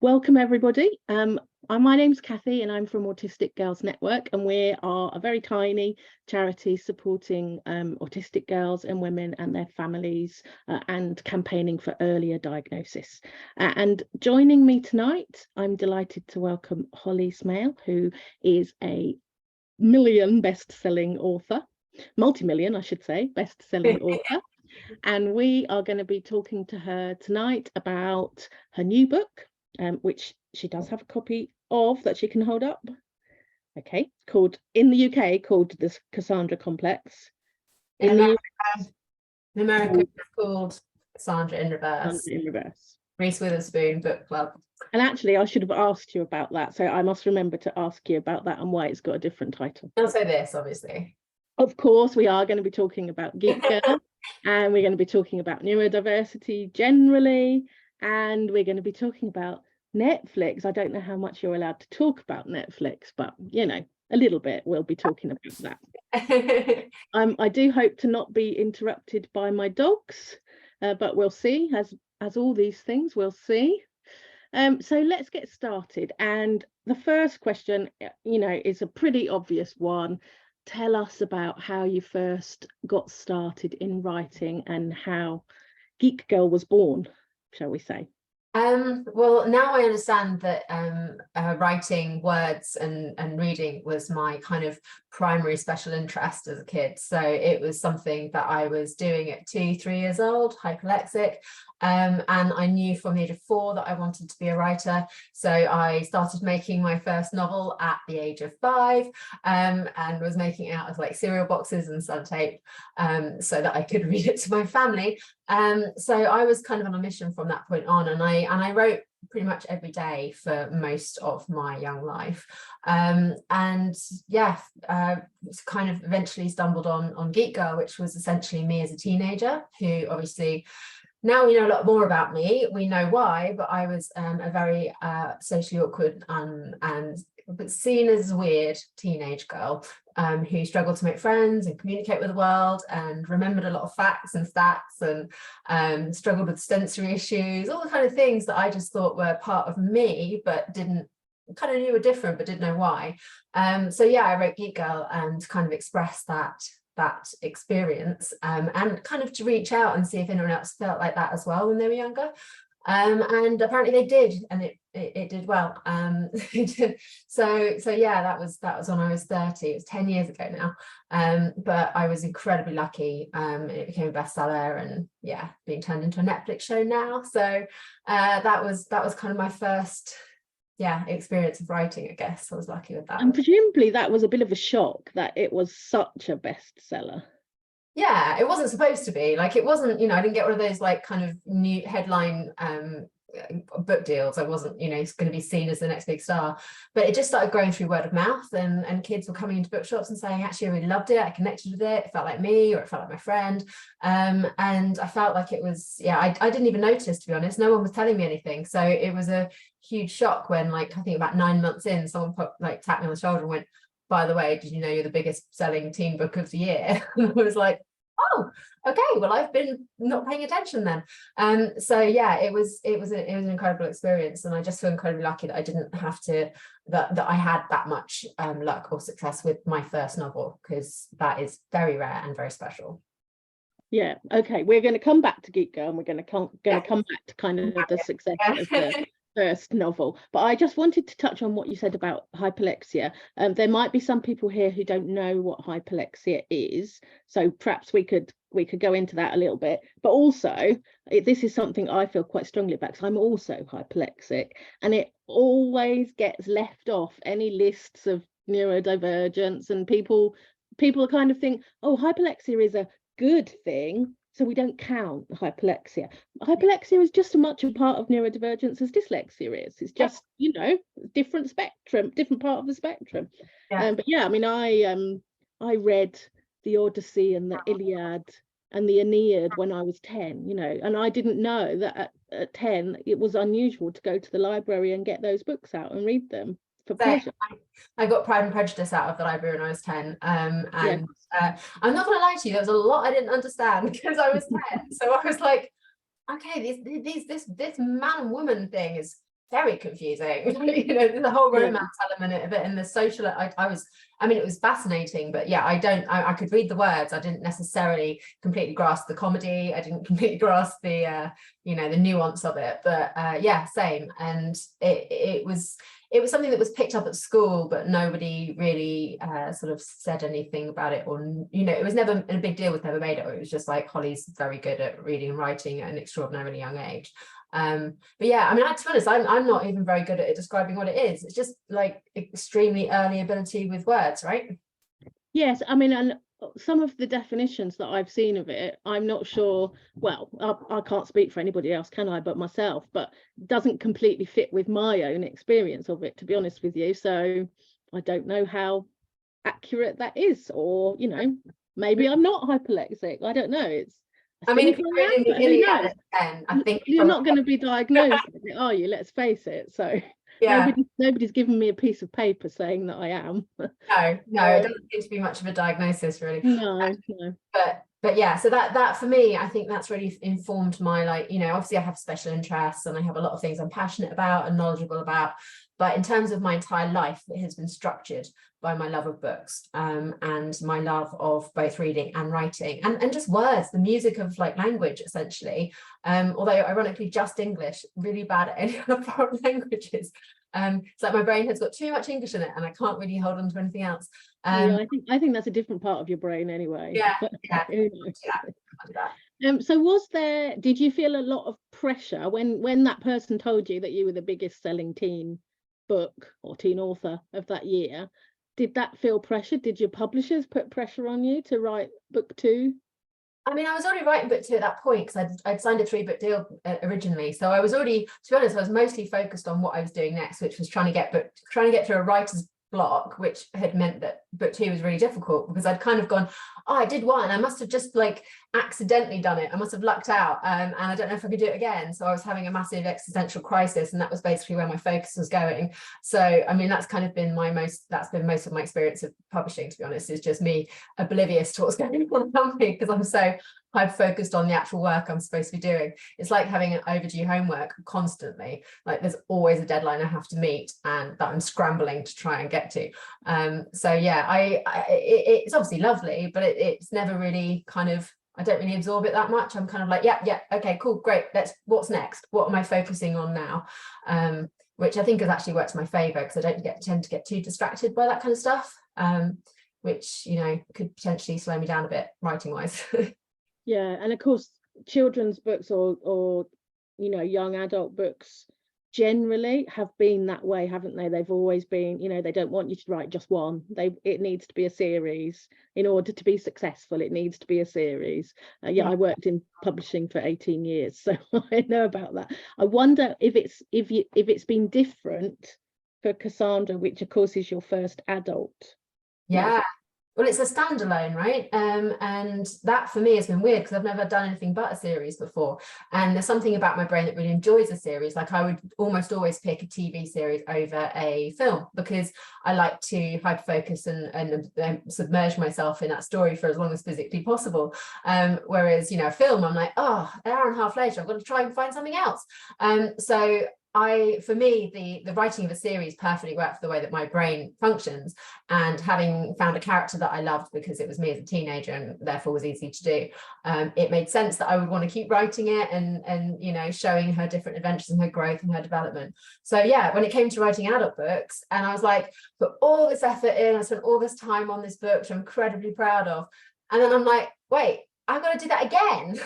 Welcome everybody. My name's Kathy and I'm from Autistic Girls Network, and we are a very tiny charity supporting autistic girls and women and their families and campaigning for earlier diagnosis. And joining me tonight, I'm delighted to welcome Holly Smale, who is a best-selling author, multi-million I should say, best-selling author. And we are going to be talking to her tonight about her new book, which she does have a copy of that she can hold up. Okay, called in the UK called the Cassandra Complex. In America it's called Cassandra in Reverse. Reese Witherspoon Book Club. And actually, I should have asked you about that, so I must remember to ask you about that and why it's got a different title. Also this, obviously. Of course, we are going to be talking about Geek Girl, and we're going to be talking about neurodiversity generally, and we're going to be talking about Netflix. I don't know how much you're allowed to talk about Netflix, but you know, a little bit we'll be talking about that. I do hope to not be interrupted by my dogs, but we'll see. As all these things, we'll see. So let's get started. And the first question, you know, is a pretty obvious one. Tell us about how you first got started in writing and how Geek Girl was born, shall we say? Well, now I understand that writing words and reading was my kind of primary special interest as a kid. So it was something that I was doing at 2-3 years old, hyperlexic. And I knew from the age of 4 that I wanted to be a writer. So I started making my first novel at the age of 5 and was making it out of like cereal boxes and sellotape so that I could read it to my family. So I was kind of on a mission from that point on, and I wrote pretty much every day for most of my young life. And yeah, kind of eventually stumbled on Geek Girl, which was essentially me as a teenager, who obviously now we know a lot more about me. We know why, but I was a very socially awkward but seen as weird teenage girl who struggled to make friends and communicate with the world, and remembered a lot of facts and stats, and struggled with sensory issues, all the kind of things that I just thought were part of me, but didn't kind of knew were different, but didn't know why. So yeah, I wrote Geek Girl and kind of expressed that experience and kind of to reach out and see if anyone else felt like that as well when they were younger. And apparently they did, and it did well. So yeah, that was when I was 30. It was 10 years ago now, but I was incredibly lucky. It became a bestseller, and yeah, being turned into a Netflix show now. So that was kind of my first experience of writing. I guess I was lucky with that. And presumably that was a bit of a shock that it was such a bestseller. Yeah, it wasn't supposed to be. Like, it wasn't, you know, I didn't get one of those like kind of new headline book deals. I wasn't, you know, going to be seen as the next big star, but it just started growing through word of mouth, and kids were coming into bookshops and saying, actually, I really loved it. I connected with it. It felt like me, or it felt like my friend. And I felt like it was, I didn't even notice, to be honest. No one was telling me anything. So it was a huge shock when, like, I think about 9 months in, someone tapped me on the shoulder and went, by the way, did you know you're the biggest selling teen book of the year? And I was like, oh, okay, well, I've been not paying attention then. So yeah, it was an incredible experience, and I just feel incredibly lucky that I didn't have to, that I had that much luck or success with my first novel, because that is very rare and very special. Yeah, okay, we're going to come back to Geek Girl, and we're going to come back to kind of the success of the first novel, but I just wanted to touch on what you said about hyperlexia. There might be some people here who don't know what hyperlexia is, so perhaps we could go into that a little bit. But also, this is something I feel quite strongly about, because I'm also hyperlexic, and it always gets left off any lists of neurodivergence, and people kind of think, oh, hyperlexia is a good thing, so we don't count hyperlexia. Hyperlexia is just as much a part of neurodivergence as dyslexia is. It's just, you know, different spectrum, different part of the spectrum. But yeah, I mean, I read the Odyssey and the Iliad and the Aeneid when I was 10, you know, and I didn't know that at 10 it was unusual to go to the library and get those books out and read them for pleasure. I got Pride and Prejudice out of the library when I was 10, and I'm not gonna lie to you, there was a lot I didn't understand because I was 10. So I was like, okay, this man and woman thing is very confusing. You know, the whole romance element of it, and the social, I mean, it was fascinating, but yeah, I could read the words. I didn't necessarily completely grasp the comedy. I didn't completely grasp the you know, the nuance of it, but yeah, same. And it was something that was picked up at school, but nobody really sort of said anything about it, or, you know, it was never a big deal, was never made of it. It was just like, Holly's very good at reading and writing at an extraordinarily young age. But yeah, I mean, to be honest, I'm not even very good at describing what it is. It's just like extremely early ability with words, right? Yes, I mean, and some of the definitions that I've seen of it, I'm not sure, well, I can't speak for anybody else, can I, but myself, but doesn't completely fit with my own experience of it, to be honest with you. So I don't know how accurate that is, or, you know, maybe I'm not hyperlexic. I don't know. I mean, if you're reading the Iliad again, I think you're not going to be diagnosed with it, are you? Let's face it. So yeah, nobody's given me a piece of paper saying that I am. no, it doesn't seem to be much of a diagnosis, really. No. But yeah, so that for me, I think that's really informed my, like, you know, obviously I have special interests and I have a lot of things I'm passionate about and knowledgeable about, but in terms of my entire life, it has been structured by my love of books, and my love of both reading and writing, and just words, the music of like language, essentially. Although ironically, just English, really bad at any other foreign languages. It's like my brain has got too much English in it and I can't really hold on to anything else. Yeah, I think that's a different part of your brain anyway. Yeah, so did you feel a lot of pressure when that person told you that you were the biggest selling teen book or teen author of that year? Did that feel pressure? Did your publishers put pressure on you to write book 2? I mean, I was already writing book 2 at that point, because I'd signed a 3-book deal originally. So I was already, to be honest, I was mostly focused on what I was doing next, which was trying to get through a writer's block, which had meant that book 2 was really difficult, because I'd kind of gone, oh, I did one, I must have just like accidentally done it, I must have lucked out, and I don't know if I could do it again. So I was having a massive existential crisis, and that was basically where my focus was going. So I mean, that's been most of my experience of publishing, to be honest, is just me oblivious to what's going on around me, because I'm so focused on the actual work I'm supposed to be doing. It's like having an overdue homework constantly, like there's always a deadline I have to meet and that I'm scrambling to try and get to. So yeah, it's obviously lovely, but it's never really kind of, I don't really absorb it that much. I'm kind of like, yeah, okay, cool, great, what's next, what am I focusing on now? Which I think has actually worked to my favor, because I don't tend to get too distracted by that kind of stuff, which, you know, could potentially slow me down a bit writing wise. Yeah, and of course children's books or you know, young adult books generally have been that way, haven't they? They've always been, you know, they don't want you to write just one. It needs to be a series. In order to be successful, it needs to be a series. Yeah, I worked in publishing for 18 years, so I know about that. I wonder if it's been different for Cassandra, which of course is your first adult. Yeah. Well, it's a standalone, right? And that for me has been weird, because I've never done anything but a series before. And there's something about my brain that really enjoys a series. Like I would almost always pick a TV series over a film, because I like to hyper-focus and submerge myself in that story for as long as physically possible. Whereas, you know, a film, I'm like, oh, an hour and a half later, I've got to try and find something else. So for me, the writing of a series perfectly worked for the way that my brain functions, and having found a character that I loved because it was me as a teenager and therefore was easy to do, it made sense that I would want to keep writing it and you know, showing her different adventures and her growth and her development. So yeah, when it came to writing adult books, and I was like, put all this effort in, I spent all this time on this book, which I'm incredibly proud of, and then I'm like, wait, I've got to do that again,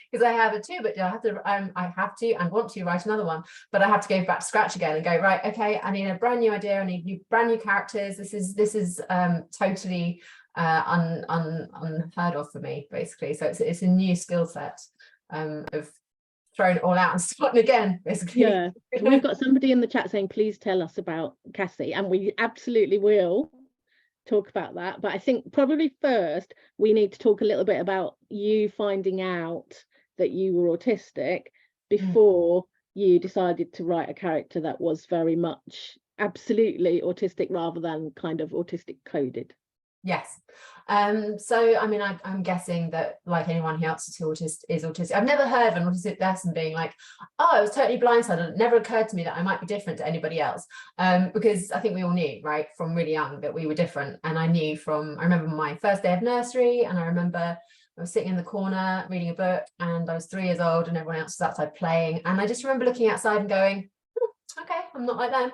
because I have a 2-book deal. I have to and want to write another one, but I have to go back to scratch again and go, right, okay, I need a brand new idea, I need brand new characters. This is totally unheard of for me, basically. So it's a new skill set of throwing it all out and starting again, basically. Yeah, we've got somebody in the chat saying, please tell us about Cassie, and we absolutely will talk about that. But I think probably first we need to talk a little bit about you finding out that you were autistic before you decided to write a character that was very much absolutely autistic rather than kind of autistic coded. Yes. So I mean, I'm guessing that, like anyone who else is autistic. I've never heard of an autistic person being like, oh, I was totally blindsided. It never occurred to me that I might be different to anybody else. Because I think we all knew, right, from really young that we were different. And I remember my first day of nursery, and I remember I was sitting in the corner reading a book, and I was 3 years old and everyone else was outside playing. And I just remember looking outside and going, okay, I'm not like them.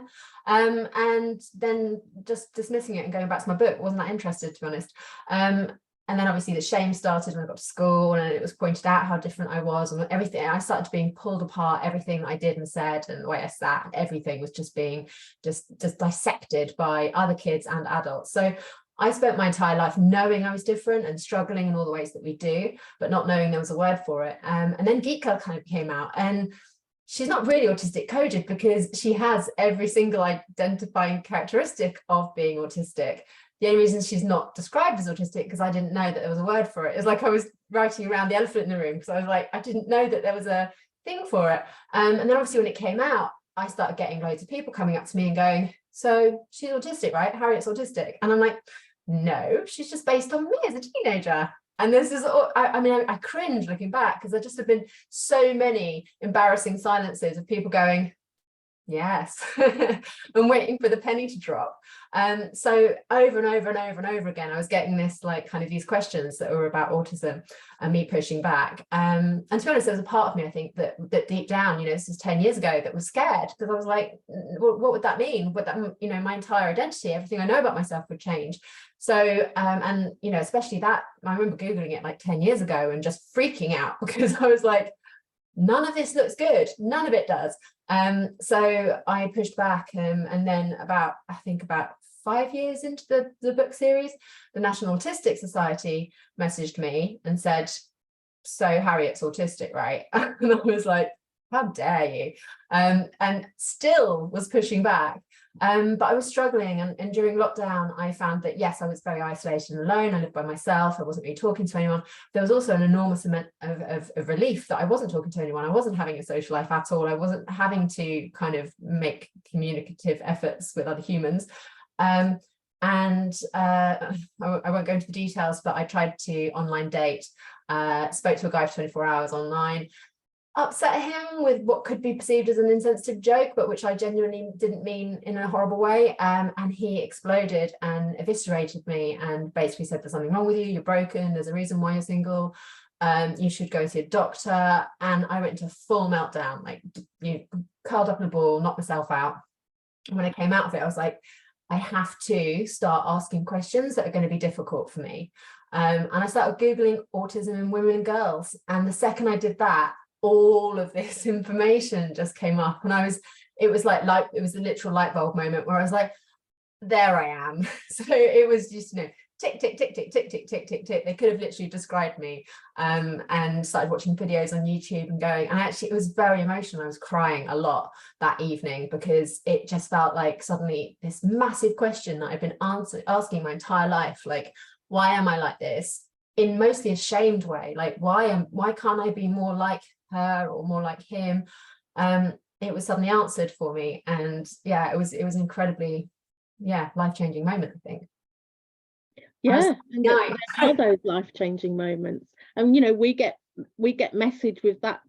And then just dismissing it and going back to my book. Wasn't that interested, to be honest. And then obviously the shame started when I got to school, and it was pointed out how different I was, and everything. I started being pulled apart. Everything I did and said, and the way I sat, everything was just being just dissected by other kids and adults. So I spent my entire life knowing I was different and struggling in all the ways that we do, but not knowing there was a word for it. And then Geek Girl kind of came out, and she's not really autistic coded because she has every single identifying characteristic of being autistic. The only reason she's not described as autistic because I didn't know that there was a word for it. It's like I was writing around the elephant in the room because I was like, I didn't know that there was a thing for it. And then obviously when it came out, I started getting loads of people coming up to me and going, so she's autistic, right? Harriet's autistic. And I'm like, no, she's just based on me as a teenager. And this is, I mean, I cringe looking back because there just have been so many embarrassing silences of people going, yes, and waiting for the penny to drop. So over and over and over and over again, I was getting this like kind of these questions that were about autism and me pushing back. And to be honest, there was a part of me, I think, that deep down, you know, this is 10 years ago, that was scared because I was like, what would that mean? Would that, you know, my entire identity, everything I know about myself would change. So, and, you know, especially that, I remember Googling it like 10 years ago and just freaking out because I was like, none of this looks good. None of it does. So I pushed back, and then about 5 years into the book series, the National Autistic Society messaged me and said, so Harriet's autistic, right? And I was like, how dare you? And still was pushing back. But I was struggling, and during lockdown, I found that, yes, I was very isolated and alone. I lived by myself. I wasn't really talking to anyone. There was also an enormous amount of relief that I wasn't talking to anyone. I wasn't having a social life at all. I wasn't having to kind of make communicative efforts with other humans. I won't go into the details, but I tried to online date, spoke to a guy for 24 hours online, upset him with what could be perceived as an insensitive joke, but which I genuinely didn't mean in a horrible way. And he exploded and eviscerated me and basically said, there's something wrong with you, you're broken, there's a reason why you're single, you should go see a doctor. And I went into a full meltdown, like, you curled up in a ball, knocked myself out. And when I came out of it, I was like, I have to start asking questions that are going to be difficult for me. And I started Googling autism in women and girls. And the second I did that, all of this information just came up, and it was a literal light bulb moment where I was like, there I am. So it was just, you know, tick, tick, tick, tick, tick, tick, tick, tick, tick. They could have literally described me, and started watching videos on YouTube and going, and actually it was very emotional. I was crying a lot that evening because it just felt like suddenly this massive question that I've been asking my entire life, like, why am I like this? In mostly a shamed way, like, why can't I be more like her or more like him? It was suddenly answered for me, and yeah, it was incredibly, yeah, life-changing moment, I think. Yeah, and there are those life-changing moments, and you know, we get message with that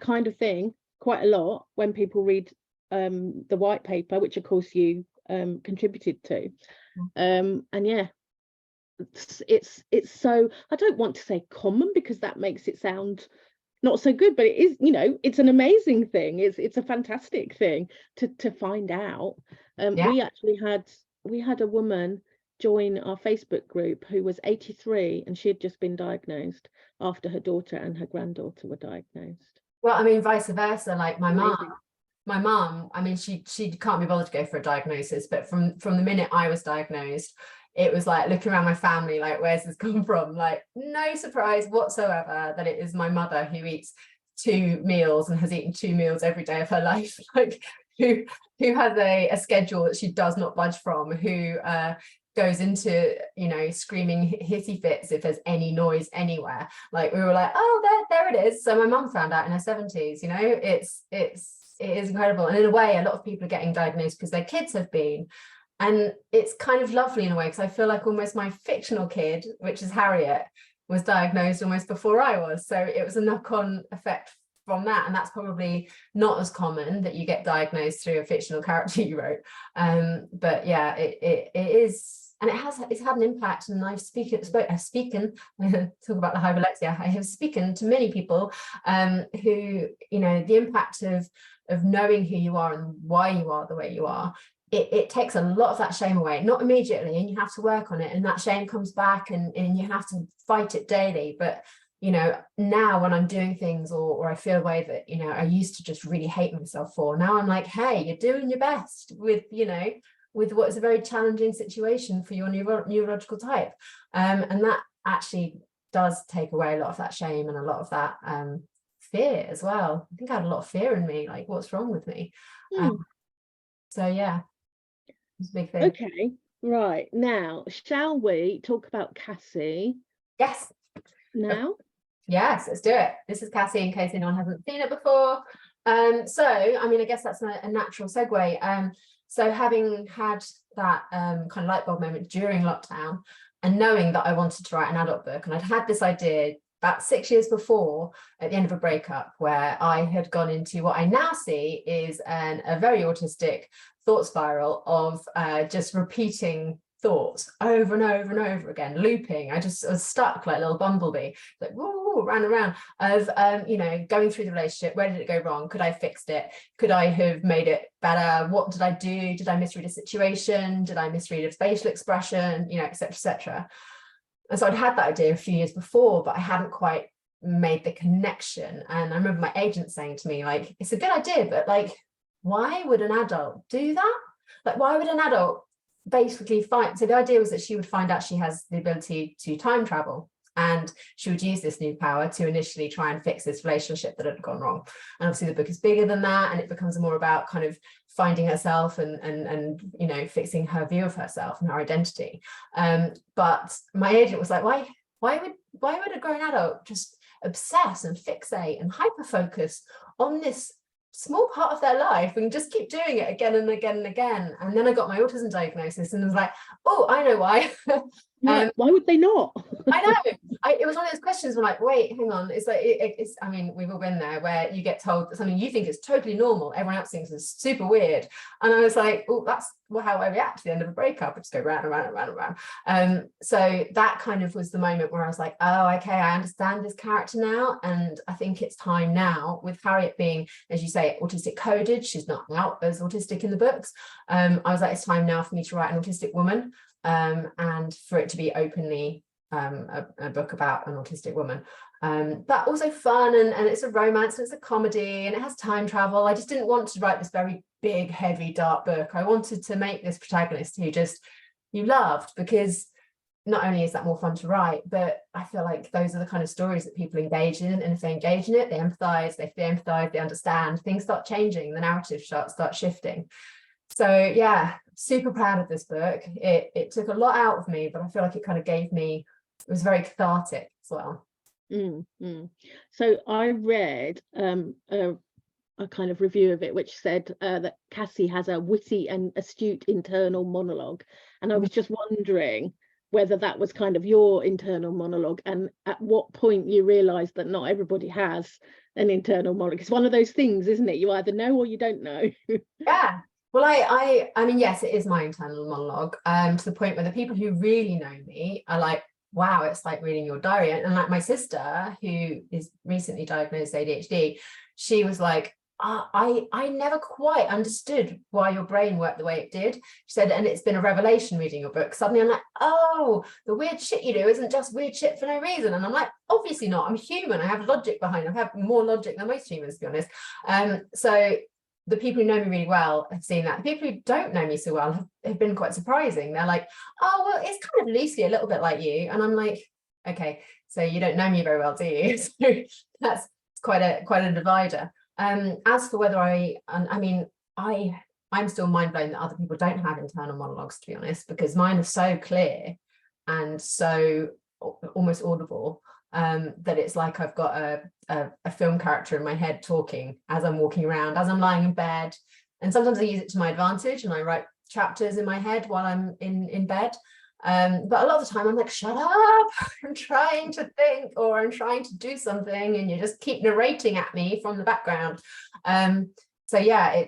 kind of thing quite a lot when people read the white paper, which of course you contributed to, and yeah, it's so, I don't want to say common because that makes it sound not so good, but it is, you know, it's an amazing thing. It's a fantastic thing to find out. We actually had a woman join our Facebook group who was 83, and she had just been diagnosed after her daughter and her granddaughter were diagnosed. Well, I mean, vice versa, like my mum, I mean, she can't be bothered to go for a diagnosis, but from the minute I was diagnosed, it was like looking around my family, like, where's this come from? Like, no surprise whatsoever that it is my mother who eats 2 meals and has eaten 2 meals every day of her life, like who has a schedule that she does not budge from, who goes into, you know, screaming hissy fits if there's any noise anywhere. Like, we were like, oh, there it is. So my mum found out in her 70s, you know, it is incredible. And in a way, a lot of people are getting diagnosed because their kids have been. And it's kind of lovely in a way, because I feel like almost my fictional kid, which is Harriet, was diagnosed almost before I was. So it was a knock-on effect from that. And that's probably not as common, that you get diagnosed through a fictional character you wrote. But yeah, it is. And it's had an impact. And I've spoken talk about the hyperlexia. I have spoken to many people who, you know, the impact of knowing who you are and why you are the way you are. It takes a lot of that shame away, not immediately, and you have to work on it, and that shame comes back, and you have to fight it daily. But, you know, now when I'm doing things or I feel a way that, you know, I used to just really hate myself for, now I'm like, hey, you're doing your best with, you know, with what is a very challenging situation for your neurological type. And that actually does take away a lot of that shame and a lot of that fear as well. I think I had a lot of fear in me, like, what's wrong with me? So yeah, it's a big thing. Okay, right, now shall we talk about Cassie? Yes. Now? Yes, let's do it. This is Cassie, in case anyone hasn't seen it before. So I mean, I guess that's a natural segue. So having had that kind of light bulb moment during lockdown, and knowing that I wanted to write an adult book, and I'd had this idea about 6 years before, at the end of a breakup, where I had gone into what I now see is a very autistic thought spiral of just repeating thoughts over and over and over again, looping. I was stuck like a little bumblebee, like woo, ran around of you know, going through the relationship. Where did it go wrong? Could I have fixed it? Could I have made it better? What did I do? Did I misread a situation? Did I misread a facial expression? You know, etc., etc. And so I'd had that idea a few years before, but I hadn't quite made the connection. And I remember my agent saying to me, like, it's a good idea, but like, why would an adult do that? Like, why would an adult basically find? So the idea was that she would find out she has the ability to time travel, and she would use this new power to initially try and fix this relationship that had gone wrong. And obviously the book is bigger than that, and it becomes more about kind of finding herself and you know, fixing her view of herself and her identity. But my agent was like, why would a grown adult just obsess and fixate and hyper focus on this small part of their life and just keep doing it again and again and again? And then I got my autism diagnosis and was like, oh, I know why. Why would they not? I know. It was one of those questions where, like, wait, hang on. It's like, it's, I mean, we've all been there, where you get told that something you think is totally normal, everyone else thinks is super weird. And I was like, oh, that's how I react to the end of a breakup. I just go round and round and round and round. So that kind of was the moment where I was like, oh, okay, I understand this character now. And I think it's time now, with Harriet being, as you say, autistic coded, she's not out as autistic in the books. I was like, it's time now for me to write an autistic woman, and for it to be openly a book about an autistic woman, but also fun, and it's a romance, and it's a comedy, and it has time travel. I just didn't want to write this very big, heavy, dark book. I wanted to make this protagonist who just you loved, because not only is that more fun to write, but I feel like those are the kind of stories that people engage in, and if they engage in it, they empathize, they understand, things start changing, the narrative start shifting. So yeah, super proud of this book. It took a lot out of me, but I feel like it kind of gave me, it was very cathartic as well. So I read a kind of review of it, which said that Cassie has a witty and astute internal monologue, and I was just wondering whether that was kind of your internal monologue, and at what point you realized that not everybody has an internal monologue. It's one of those things, isn't it? You either know or you don't know. Yeah. Well, I mean, yes, it is my internal monologue, to the point where the people who really know me are like, wow, it's like reading your diary. And like my sister, who is recently diagnosed ADHD, she was like, I never quite understood why your brain worked the way it did. She said, and it's been a revelation reading your book. Suddenly I'm like, oh, the weird shit you do isn't just weird shit for no reason. And I'm like, obviously not. I'm human. I have logic behind it. I have more logic than most humans, to be honest. So the people who know me really well have seen that. The people who don't know me so well have been quite surprising. They're like, oh, well, it's kind of loosely a little bit like you. And I'm like, okay, so you don't know me very well, do you? So that's quite a divider. As for whether I'm still mind blown that other people don't have internal monologues, to be honest, because mine are so clear and so almost audible, that it's like I've got a film character in my head talking as I'm walking around, as I'm lying in bed. And sometimes I use it to my advantage, and I write chapters in my head while I'm in bed. But a lot of the time I'm like, shut up, I'm trying to think, or I'm trying to do something, and you just keep narrating at me from the background. So yeah,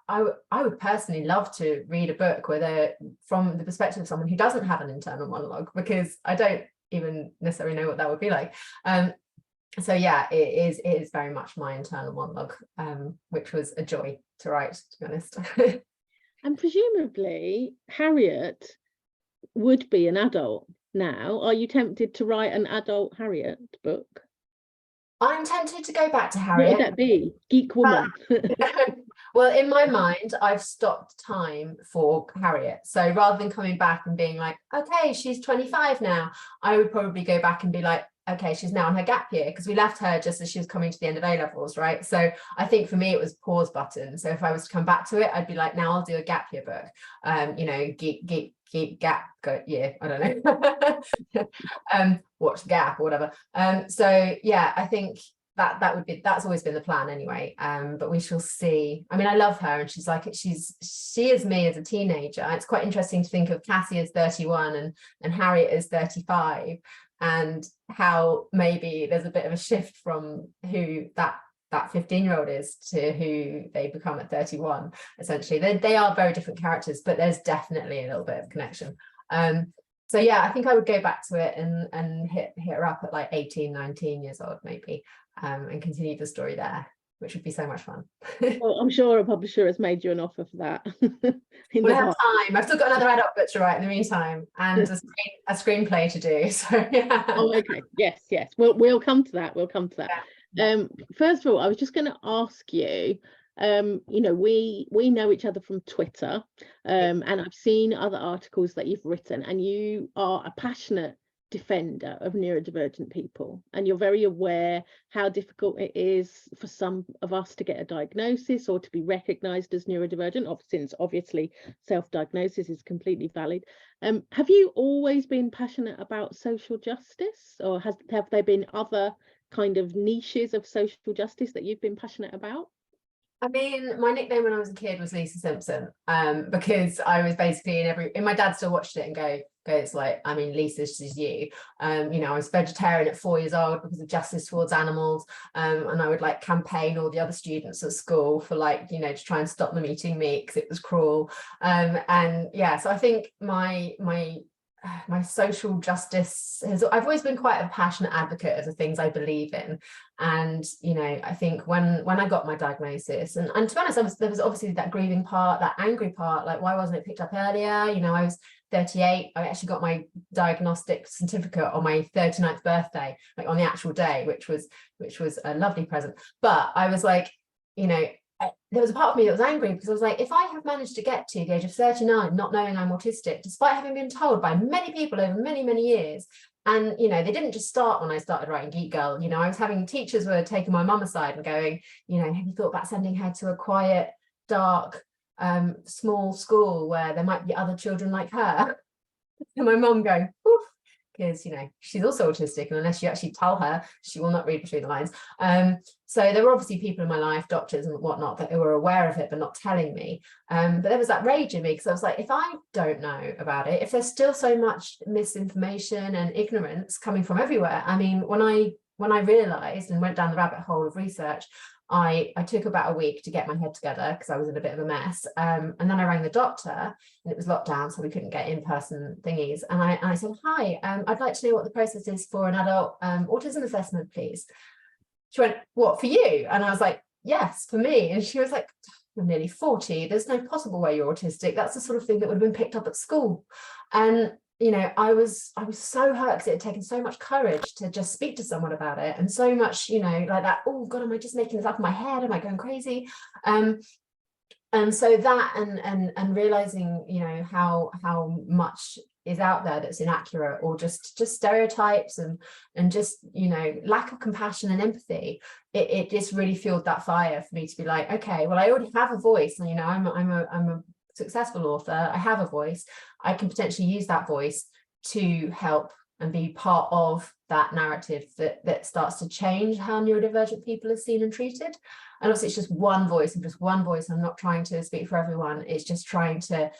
I would personally love to read a book where from the perspective of someone who doesn't have an internal monologue, because I don't even necessarily know what that would be like. So yeah, it is very much my internal monologue, which was a joy to write, to be honest. And presumably Harriet would be an adult now. Are you tempted to write an adult Harriet book? I'm tempted to go back to Harriet. What would that be? Geek woman. Well, in my mind, I've stopped time for Harriet. So rather than coming back and being like, okay, she's 25 now, I would probably go back and be like, okay, she's now on her gap year, because we left her just as she was coming to the end of A levels, right? So I think for me, it was pause button. So if I was to come back to it, I'd be like, now I'll do a gap year book. You know, geek gap year, I don't know. Watch Gap or whatever. So yeah, I think that's always been the plan anyway. But we shall see. I mean, I love her, and she's like, she is me as a teenager. It's quite interesting to think of Cassie as 31 and Harriet as 35, and how maybe there's a bit of a shift from who that 15-year-old is to who they become at 31. Essentially, they are very different characters, but there's definitely a little bit of connection. So yeah, I think I would go back to it and hit her up at like 18, 19 years old maybe, and continue the story there, which would be so much fun. Well, I'm sure a publisher has made you an offer for that. We'll have time. I've still got another adult book to write in the meantime, and a screenplay to do. So yeah. Oh, okay. Yes. We'll come to that. Yeah. First of all, I was just going to ask you, you know, we know each other from Twitter, and I've seen other articles that you've written, and you are a passionate defender of neurodivergent people, and you're very aware how difficult it is for some of us to get a diagnosis or to be recognized as neurodivergent, since obviously self-diagnosis is completely valid. Have you always been passionate about social justice, or have there been other kind of niches of social justice that you've been passionate about? I mean, my nickname when I was a kid was Lisa Simpson, because I was basically and my dad still watched it and goes like, I mean, Lisa, this is you. You know, I was vegetarian at 4 years old because of justice towards animals, and I would like campaign all the other students at school for, like, you know, to try and stop them eating meat because it was cruel. And yeah, so I think my social justice I've always been quite a passionate advocate of the things I believe in. And, you know, I think when I got my diagnosis, and to be honest, there was obviously that grieving part, that angry part, like, why wasn't it picked up earlier? You know, I was 38. I actually got my diagnostic certificate on my 39th birthday, like on the actual day, which was a lovely present. But I was like, you know, there was a part of me that was angry, because I was like, if I have managed to get to the age of 39 not knowing I'm autistic, despite having been told by many people over many, many years, and, you know, they didn't just start when I started writing Geek Girl. You know, I was having teachers were taking my mum aside and going, you know, have you thought about sending her to a quiet, dark, small school where there might be other children like her? And my mum going, oof, because, you know, she's also autistic, and unless you actually tell her, she will not read between the lines. So there were obviously people in my life, doctors and whatnot, that were aware of it but not telling me. But there was that rage in me, because I was like, if I don't know about it, if there's still so much misinformation and ignorance coming from everywhere. I mean, when I realized and went down the rabbit hole of research, I took about a week to get my head together because I was in a bit of a mess. And then I rang the doctor, and it was locked down, so we couldn't get in-person thingies. And I said, hi, I'd like to know what the process is for an adult autism assessment, please. She went, what, for you? And I was like, yes, for me. And she was like, you're nearly 40. There's no possible way you're autistic. That's the sort of thing that would have been picked up at school. And, you know, I was so hurt, because it had taken so much courage to just speak to someone about it, and so much, you know, like that, oh God, am I just making this up in my head? Am I going crazy? And so that, and realizing, you know, how much is out there that's inaccurate, or just stereotypes and just, you know, lack of compassion and empathy, it just really fueled that fire for me to be like, okay, well, I already have a voice, and, you know, I'm a successful author, I have a voice, I can potentially use that voice to help and be part of that narrative that starts to change how neurodivergent people are seen and treated. And obviously it's just one voice, and just one voice. I'm not trying to speak for everyone. It's just trying to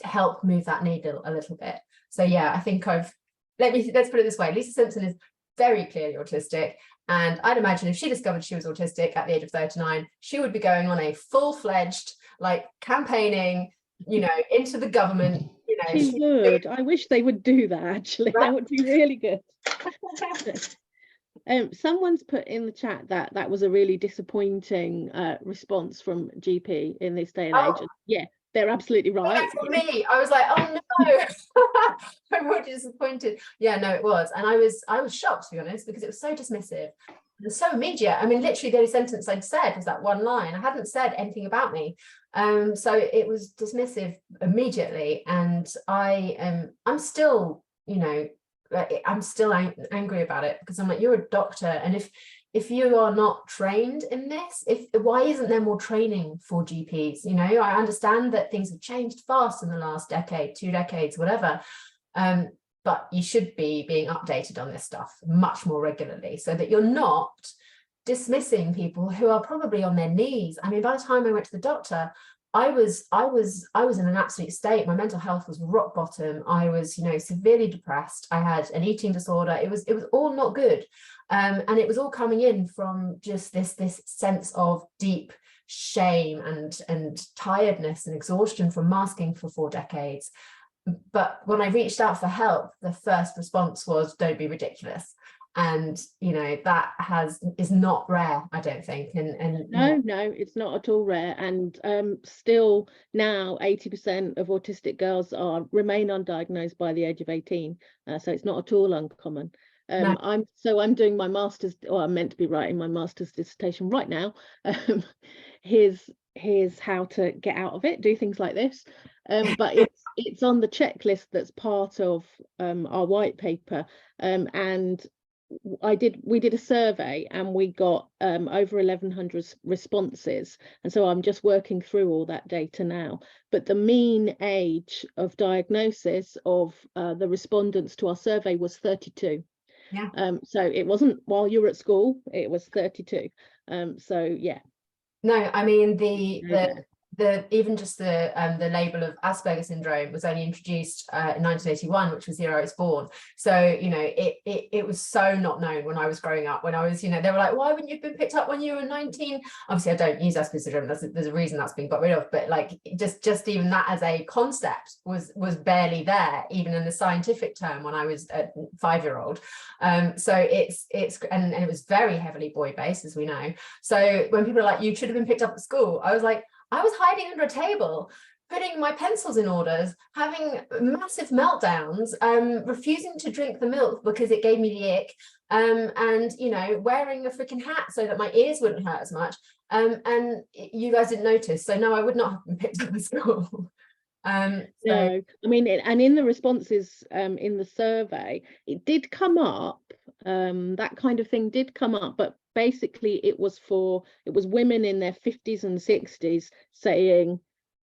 help move that needle a little bit. So yeah, I think let's put it this way. Lisa Simpson is very clearly autistic. And I'd imagine if she discovered she was autistic at the age of 39, she would be going on a full-fledged, like, campaigning, you know, into the government. You know, she would. I wish they would do that, actually. Right? That would be really good. Someone's put in the chat that was a really disappointing response from GP in this day and age. And yeah, they're absolutely right. That's for me. I was like, oh no. I'm really disappointed. Yeah, no, it was. And I was shocked, to be honest, because it was so dismissive and so immediate. I mean, literally the only sentence I'd said was that one line. I hadn't said anything about me. So it was dismissive immediately. And I'm still, you know, I'm still angry about it, because I'm like, you're a doctor, and if you are not trained in this, why isn't there more training for GPs? You know, I understand that things have changed fast in the last decade, 2 decades, whatever, but you should be being updated on this stuff much more regularly, so that you're not dismissing people who are probably on their knees. I mean, by the time I went to the doctor, I was in an absolute state. My mental health was rock bottom. I was, you know, severely depressed. I had an eating disorder. It was all not good. And it was all coming in from just this sense of deep shame and tiredness and exhaustion from masking for 4 decades. But when I reached out for help, the first response was, don't be ridiculous. And, you know, that is not rare, I don't think. And no, it's not at all rare. And still now 80% of autistic girls remain undiagnosed by the age of 18. So it's not at all uncommon. No. I'm doing my master's, or I'm meant to be writing my master's dissertation right now. Here's how to get out of it, do things like this. But it's on the checklist that's part of our white paper. And we did a survey, and we got over 1,100 responses, and so I'm just working through all that data now. But the mean age of diagnosis of the respondents to our survey was 32. Yeah. So it wasn't while you were at school, it was 32. So yeah. No, I mean even just the label of Asperger's syndrome was only introduced in 1981, which was the year I was born. So, you know, it was so not known when I was growing up. When I was, you know, they were like, why wouldn't you have been picked up when you were 19? Obviously, I don't use Asperger's syndrome. There's a reason that's been got rid of. But like, just even that as a concept was barely there, even in the scientific term, when I was a 5-year-old. So it's and it was very heavily boy based, as we know. So when people are like, you should have been picked up at school, I was like, I was hiding under a table, putting my pencils in orders, having massive meltdowns, refusing to drink the milk because it gave me the ick, and, you know, wearing a freaking hat so that my ears wouldn't hurt as much. And you guys didn't notice. So no, I would not have been picked up at school. No, I mean, and in the responses in the survey, it did come up, that kind of thing did come up, but basically it was women in their 50s and 60s saying,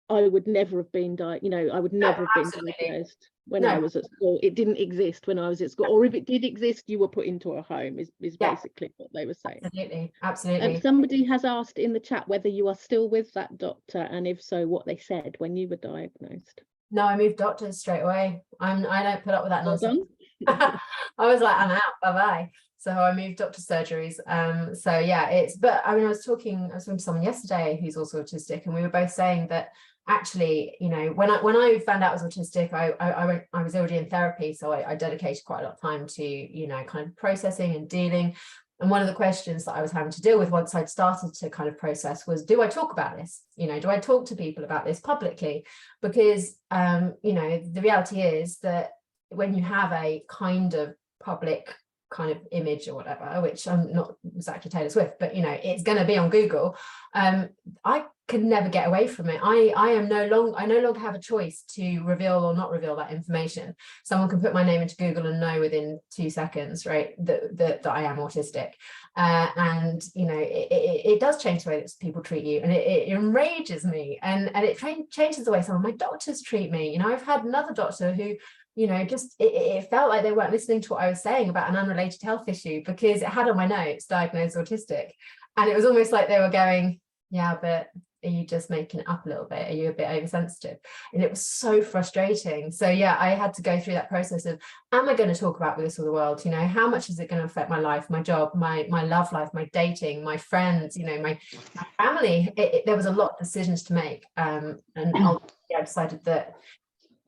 I would never have been I would never have been diagnosed when I was at school. It didn't exist when I was at school, or if it did exist, you were put into a home, is basically what they were saying. Absolutely. Somebody has asked in the chat whether you are still with that doctor, and if so, what they said when you were diagnosed. No, I moved doctors straight away. I don't put up with that nonsense. I was like, I'm out, bye-bye. So I moved doctor surgeries. So yeah, but I mean, I was talking to someone yesterday who's also autistic, and we were both saying that actually, you know, when I found out I was autistic, I was already in therapy, so I dedicated quite a lot of time to, you know, kind of processing and dealing. And one of the questions that I was having to deal with once I'd started to kind of process was, do I talk about this? You know, do I talk to people about this publicly? Because, you know, the reality is that when you have a kind of public kind of image or whatever, which I'm not exactly Taylor Swift, but, you know, it's going to be on Google, I can never get away from it. I no longer have a choice to reveal or not reveal that information. Someone can put my name into Google and know within 2 seconds, right, that I am autistic. And, you know, it does change the way that people treat you, and it enrages me, and it changes the way some of my doctors treat me. You know, I've had another doctor who, you know, just it felt like they weren't listening to what I was saying about an unrelated health issue, because it had on my notes diagnosed autistic, and it was almost like they were going, yeah, but are you just making it up a little bit? Are you a bit oversensitive? And it was so frustrating. So yeah, I had to go through that process of, am I going to talk about this with the world? You know, how much is it going to affect my life, my job, my love life, my dating, my friends, you know, my family? There was a lot of decisions to make. And ultimately I decided that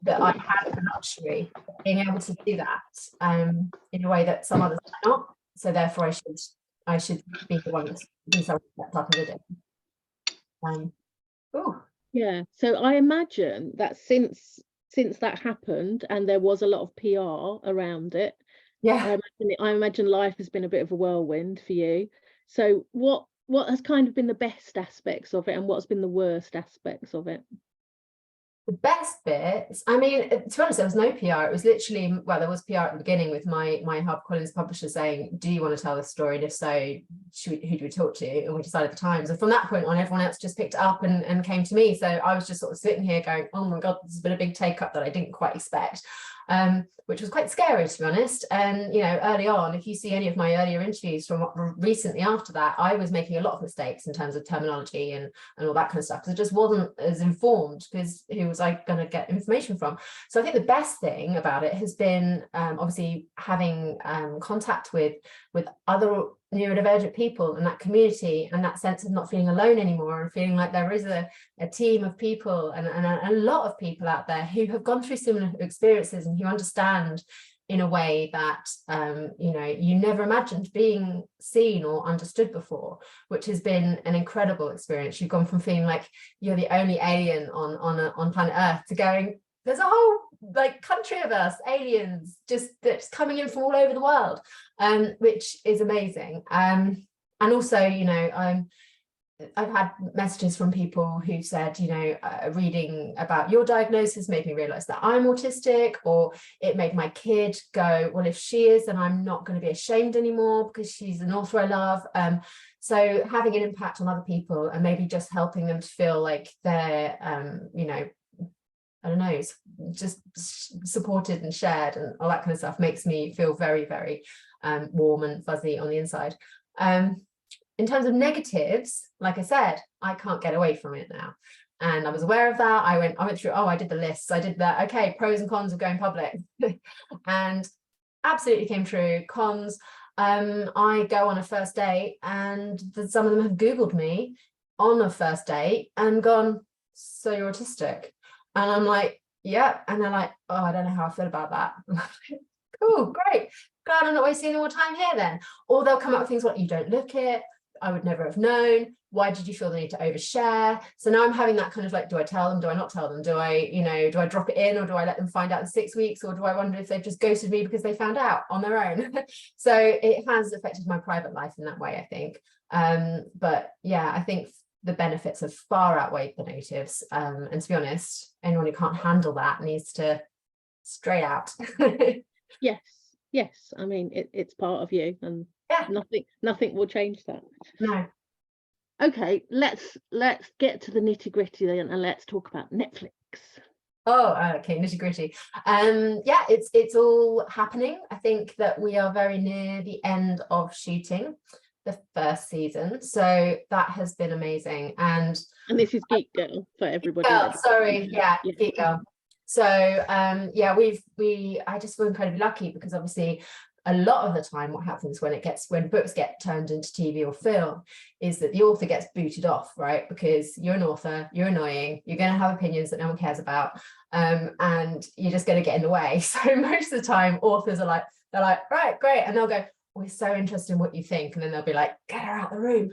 I had the luxury of being able to do that in a way that some others might not. So therefore I should be the one who stepped up and did it. Yeah, so I imagine that since that happened and there was a lot of PR around it, yeah, I imagine life has been a bit of a whirlwind for you. So what has kind of been the best aspects of it, and what's been the worst aspects of it? the best bits, I mean, to be honest, there was no PR. It was literally, well, there was PR at the beginning with my HarperCollins publisher saying, do you want to tell this story? And if so, who do we talk to? And we decided the Times. And from that point on, everyone else just picked it up and came to me. So I was just sort of sitting here going, oh my God, this has been a big take up that I didn't quite expect. Which was quite scary, to be honest. And, you know, early on, if you see any of my earlier interviews from recently after that, I was making a lot of mistakes in terms of terminology and all that kind of stuff, because it just wasn't as informed, because who was I going to get information from? So I think the best thing about it has been obviously having contact with other neurodivergent people and that community, and that sense of not feeling alone anymore, and feeling like there is a team of people and a lot of people out there who have gone through similar experiences and who understand in a way that you know, you never imagined being seen or understood before, which has been an incredible experience. You've gone from feeling like you're the only alien on planet Earth to going, there's a whole like country of us, aliens, that's coming in from all over the world, which is amazing. And also, you know, I've had messages from people who said, you know, reading about your diagnosis made me realize that I'm autistic, or it made my kid go, well, if she is, then I'm not going to be ashamed anymore because she's an author I love. So having an impact on other people and maybe just helping them to feel like they're, you know, I don't know, just supported and shared and all that kind of stuff makes me feel very, very warm and fuzzy on the inside. In terms of negatives, like I said, I can't get away from it now. And I was aware of that. I went through, I did the lists. I did that. Okay, pros and cons of going public. And absolutely came true. Cons, I go on a first date and some of them have Googled me on a first date and gone, so you're autistic? And I'm like, yeah. And they're like, oh, I don't know how I feel about that. Cool, great. Glad I'm not wasting any more time here then. Or they'll come up with things like, you don't look it. I would never have known. Why did you feel the need to overshare? So now I'm having that kind of like, do I tell them? Do I not tell them? Do I, you know, do I drop it in, or do I let them find out in 6 weeks? Or do I wonder if they've just ghosted me because they found out on their own? So it has affected my private life in that way, I think. But yeah, I think the benefits have far outweighed the negatives. And to be honest, anyone who can't handle that needs to straight out. Yes. I mean, it's part of you, and yeah, nothing will change that. No. Okay, let's get to the nitty-gritty then, and let's talk about Netflix. Oh, okay, nitty-gritty. Yeah, it's all happening. I think that we are very near the end of shooting the first season, so that has been amazing. And this is Geek Girl for everybody. Geek Girl. So yeah, I just feel incredibly lucky, because obviously a lot of the time what happens when books get turned into TV or film is that the author gets booted off, right? Because you're an author, you're annoying, you're going to have opinions that no one cares about, and you're just going to get in the way. So most of the time authors are like, they're like, right, great, and they'll go, we're so interested in what you think, and then they'll be like, get her out the room.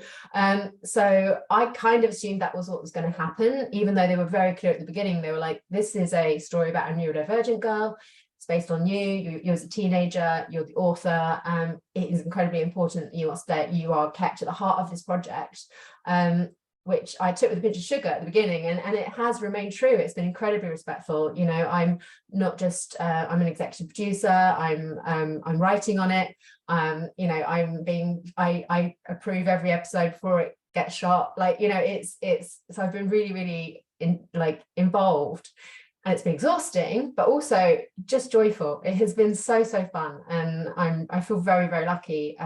So I kind of assumed that was what was going to happen, even though they were very clear at the beginning. They were like, this is a story about a neurodivergent girl, it's based on you as a teenager, you're the author, it is incredibly important that you are kept at the heart of this project, which I took with a pinch of sugar at the beginning, and it has remained true. It's been incredibly respectful. You know, I'm not just I'm an executive producer, I'm writing on it, you know, I approve every episode before it gets shot, like, you know, it's so I've been really involved. it's been exhausting, but also just joyful. It has been so fun, and I feel very, very lucky,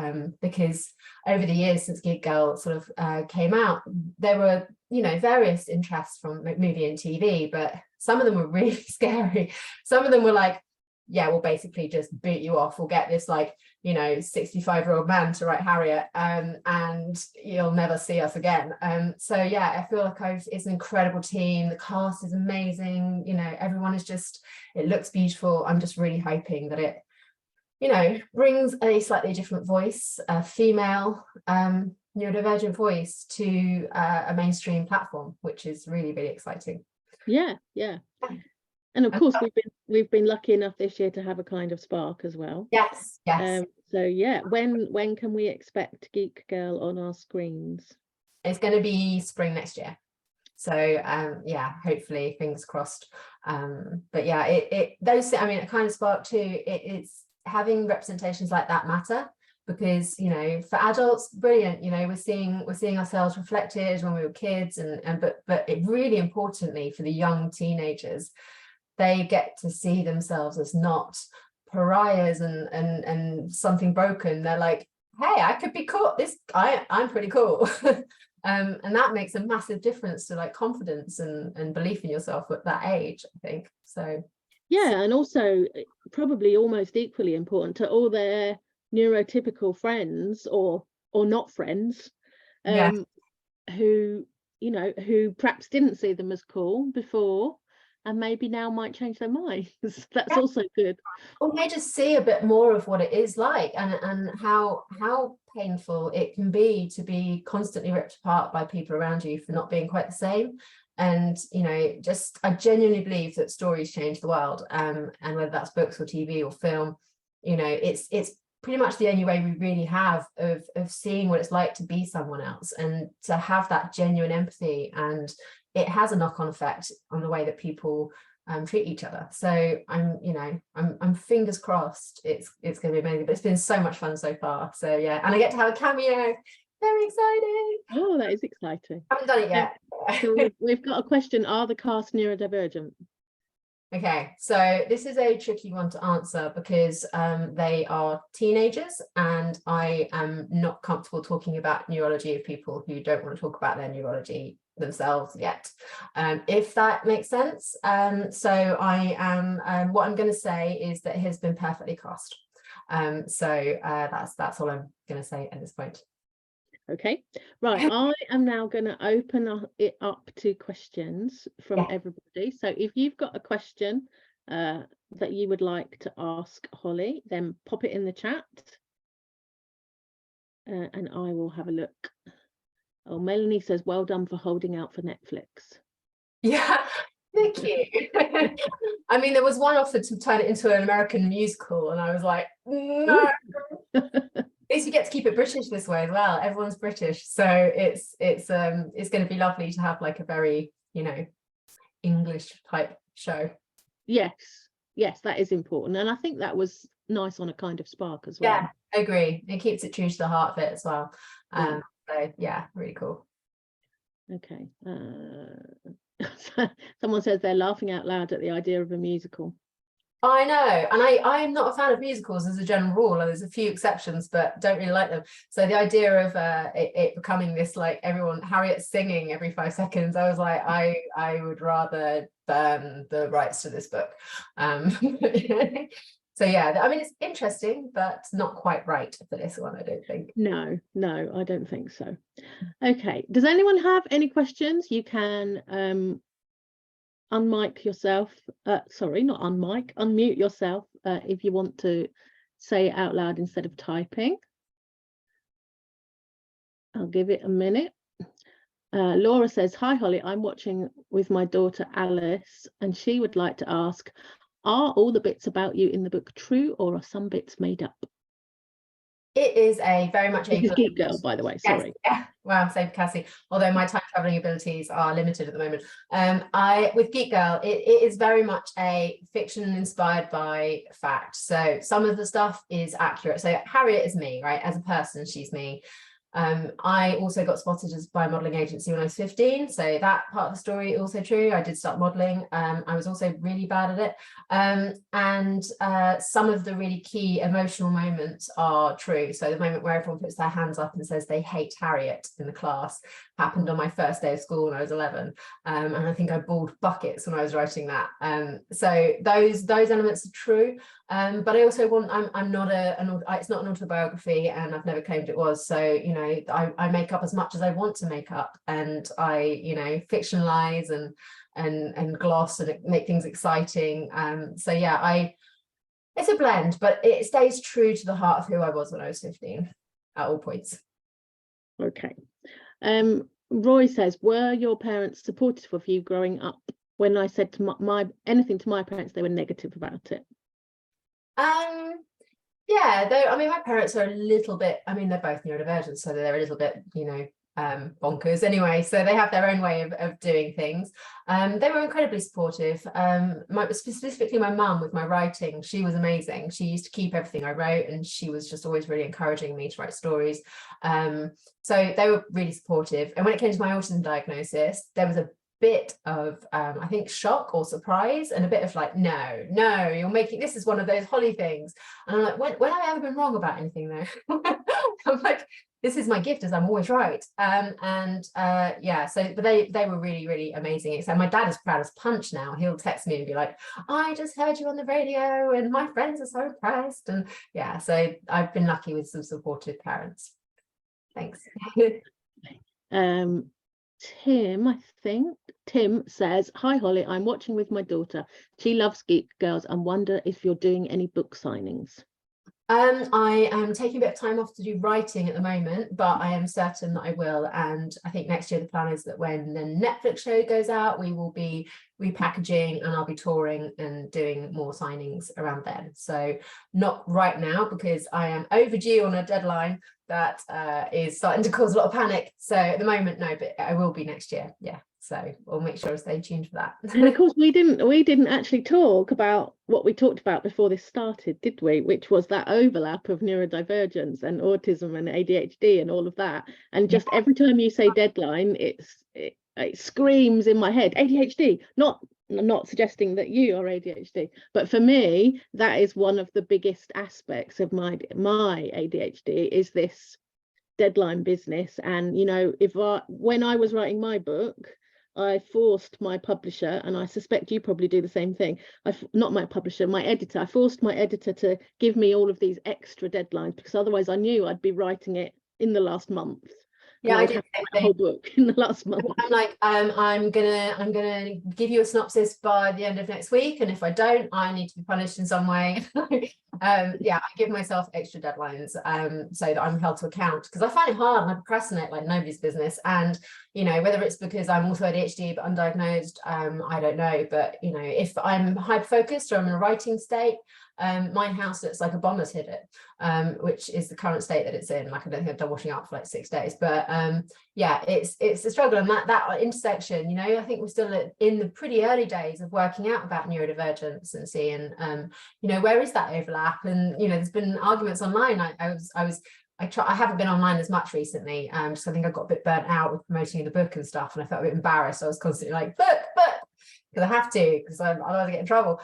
because over the years since Geek Girl sort of came out, there were, you know, various interests from movie and TV, but some of them were really scary. Some of them were like, yeah, we'll basically just boot you off. We'll get this, like, you know, 65-year-old man to write Harriet, and you'll never see us again. So yeah, I feel like it's an incredible team. The cast is amazing. You know, everyone is just, it looks beautiful. I'm just really hoping that it, you know, brings a slightly different voice, a female neurodivergent voice to a mainstream platform, which is really, really exciting. Yeah. And of course, we've been lucky enough this year to have a kind of spark as well. Yes. So yeah, when can we expect Geek Girl on our screens? It's going to be spring next year. So yeah, hopefully, fingers crossed. But yeah, a kind of spark too. It's having representations like that matter, because, you know, for adults, brilliant. You know, we're seeing ourselves reflected when we were kids, but it really importantly for the young teenagers, they get to see themselves as not pariahs and something broken. They're like, hey, I could be cool. I'm pretty cool. And that makes a massive difference to like confidence and belief in yourself at that age, I think. So yeah, and also probably almost equally important to all their neurotypical friends or not friends, who, you know, who perhaps didn't see them as cool before, and maybe now might change their minds. That's also good. Or may just see a bit more of what it is like, and how painful it can be to be constantly ripped apart by people around you for not being quite the same. And, you know, just I genuinely believe that stories change the world, and whether that's books or TV or film, you know, it's pretty much the only way we really have of seeing what it's like to be someone else, and to have that genuine empathy. And it has a knock-on effect on the way that people treat each other. So I'm fingers crossed it's going to be amazing. But it's been so much fun so far. So yeah, and I get to have a cameo. Very exciting. Oh, that is exciting. I haven't done it yet. So we've got a question. Are the cast neurodivergent? Okay, so this is a tricky one to answer, because they are teenagers, and I am not comfortable talking about neurology of people who don't want to talk about their neurology themselves yet, if that makes sense. So I am what I'm going to say is that it has been perfectly cast. So that's all I'm going to say at this point. Okay, right. I am now going to open it up to questions from everybody. So if you've got a question that you would like to ask Holly, then pop it in the chat, and I will have a look. Oh, Melanie says, well done for holding out for Netflix. Yeah, thank you. I mean, there was one offer to turn it into an American musical, and I was like, no. At least you get to keep it British this way as well. Everyone's British, so it's going to be lovely to have like a very, you know, English type show. Yes, that is important, and I think that was nice on a kind of spark as well. Yeah, I agree. It keeps it true to the heart of it as well. So yeah, really cool. Okay. Someone says they're laughing out loud at the idea of a musical. I know, and I am not a fan of musicals as a general rule. There's a few exceptions, but don't really like them. So the idea of it becoming this, like, everyone, Harriet singing every 5 seconds, I was like, I would rather burn the rights to this book. So yeah, I mean, it's interesting, but not quite right for this one, I don't think. No, I don't think so. Okay, does anyone have any questions? You can unmic yourself, sorry, not unmic, unmute yourself if you want to say it out loud instead of typing. I'll give it a minute. Laura says, hi Holly, I'm watching with my daughter Alice, and she would like to ask, are all the bits about you in the book true, or are some bits made up? It is very much a Geek Girl, by the way. Sorry. Yes, yeah. Well, same for Cassie. Although my time traveling abilities are limited at the moment. With Geek Girl, it is very much a fiction inspired by fact. So some of the stuff is accurate. So Harriet is me, right? As a person, she's me. I also got spotted by a modelling agency when I was 15, so that part of the story also true. I did start modelling. I was also really bad at it, and some of the really key emotional moments are true. So the moment where everyone puts their hands up and says they hate Harriet in the class happened on my first day of school when I was 11, and I think I bawled buckets when I was writing that. So those elements are true. But I also want, I'm not it's not an autobiography, and I've never claimed it was. So, you know, I make up as much as I want to make up, and I, you know, fictionalize and gloss and make things exciting. So yeah, it's a blend, but it stays true to the heart of who I was when I was 15 at all points. Okay. Roy says, were your parents supportive of you growing up? When I said to anything to my parents, they were negative about it. Yeah, though, I mean, my parents are a little bit, I mean, they're both neurodivergent, so they're a little bit, you know, bonkers anyway, so they have their own way of doing things. They were incredibly supportive. Specifically my mum with my writing, she was amazing. She used to keep everything I wrote, and she was just always really encouraging me to write stories. So they were really supportive. And when it came to my autism diagnosis, there was a bit of I think shock or surprise, and a bit of like, no, you're making, this is one of those Holly things. And I'm like, when have I ever been wrong about anything though? I'm like, this is my gift, as I'm always right. Yeah, so but they were really, really amazing. So my dad is proud as punch now. He'll text me and be like, I just heard you on the radio and my friends are so impressed. And yeah, so I've been lucky with some supportive parents. Thanks. Tim says, hi Holly, I'm watching with my daughter. She loves Geek Girls and wonder if you're doing any book signings. I am taking a bit of time off to do writing at the moment, but I am certain that I will. And I think next year the plan is that when the Netflix show goes out, we will be repackaging, and I'll be touring and doing more signings around then. So not right now, because I am overdue on a deadline that is starting to cause a lot of panic. So at the moment, no, but I will be next year. Yeah. So we'll make sure to stay tuned for that. And of course, we didn't actually talk about what we talked about before this started, did we? Which was that overlap of neurodivergence and autism and ADHD and all of that. And just every time you say deadline, it screams in my head, ADHD. Not suggesting that you are ADHD, but for me, that is one of the biggest aspects of my ADHD, is this deadline business. And you know, when I was writing my book, I forced my publisher, and I suspect you probably do the same thing. Not my publisher, my editor. I forced my editor to give me all of these extra deadlines, because otherwise I knew I'd be writing it in the last month. Yeah, I did the whole book in the last month. I'm like, I'm gonna give you a synopsis by the end of next week, and if I don't, I need to be punished in some way. Yeah, I give myself extra deadlines so that I'm held to account, because I find it hard and I procrastinate like nobody's business. And you know, whether it's because I'm also ADHD but undiagnosed, I don't know. But you know, if I'm hyper focused or I'm in a writing state, my house looks like a bomber's hit it, which is the current state that it's in. Like, I don't think I've done washing up for like 6 days, but yeah, it's a struggle. And that intersection, you know, I think we're still in the pretty early days of working out about neurodivergence and seeing, you know, where is that overlap? And you know, there's been arguments online. I haven't been online as much recently, because I think I got a bit burnt out with promoting the book and stuff, and I felt a bit embarrassed. I was constantly like, book, because I have to, because I'll either get in trouble.